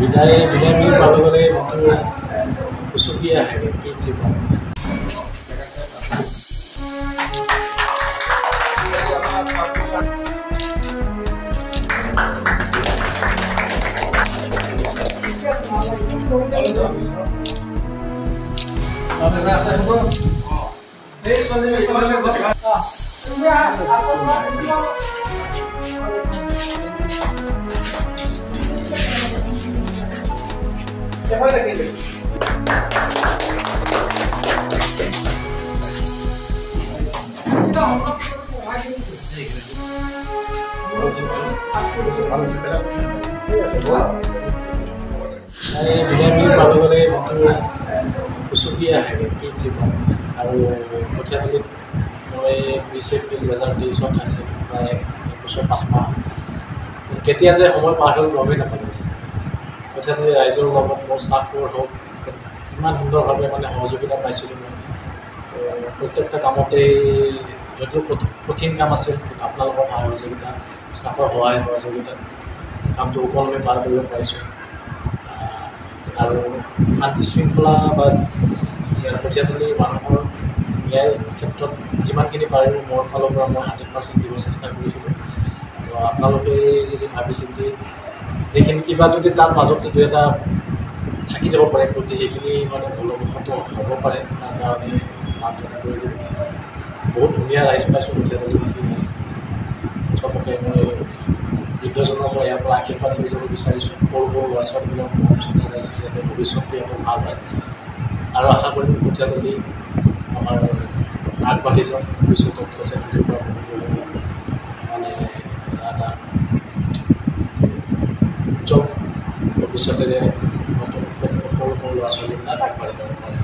বিদায় বুলি ক'ব গ'লে মনটো উচুকি আহে কি বুলি ক'ম। বিদায় বুলি ক'ব গ'লে মনটো উচুকি আহে কি বুলি ক'ম। আৰু কঠীয়াতলীত মই 20 এপ্ৰিল 2023 আহিছিলোঁ, প্ৰায় 1 বছৰ 5 মাহ। কেতিয়া যে সময় পাৰ হ'ল গমেই নাপালোঁ। কঠীয়াতলী ৰাইজৰ লগত মোৰ ষ্টাফবোৰ হওক ইমান সুন্দৰভাৱে সহযোগিতা পাইছিলোঁ মই। প্ৰত্যেকটা কামতেই যদিও কঠিন কাম আছিল, আপোনালোকৰ সহযোগিতা, ষ্টাফৰ সহায় সহযোগিতাত কামটো সুকলমে পাৰ কৰিব পাৰিছোঁ। আৰু শান্তি শৃংখলা বা কঠীয়াতলীৰ মানুহৰ ন্যায়ৰ ক্ষেত্ৰত যিমানখিনি পাৰিলোঁ মোৰ ফালৰ পৰা মই 100% দিব চেষ্টা কৰিছিলোঁ। তো আপোনালোকে যদি ভাবি চিন্তি সেইখিনি কিবা যদি তাৰ মাজতে 2-এটা থাকি যাব পাৰে প্ৰতি সেইখিনি ভুলবশত হ'ব পাৰে, তাৰ কাৰণে মাৰ্জনা কৰি দিব। বহুত ধুনীয়া ৰাইজ পাইছোঁ কঠীয়াতলী ৰাইজ। চবকে মই বৃদ্ধজনৰ পৰা ইয়াৰ পৰা আশীৰ্বাদ লৈ যাব বিচাৰিছোঁ। সৰু ল'ৰা ছোৱালীবিলাক ভৱিষ্যতে ৰাইজৰ যাতে ভৱিষ্যতটো ইয়াতে ভাল হয়। আৰু আশা কৰিম কঠীয়াতলী আমাৰ আগবাঢ়ি যাওক, ভৱিষ্যতত কঠীয়াতলীৰ পৰা এটা উজ্জ্বল ভৱিষ্যতেৰে নতুন সৰু ল'ৰা ছোৱালীবিলাক আগবাঢ়ি যাব পাৰে।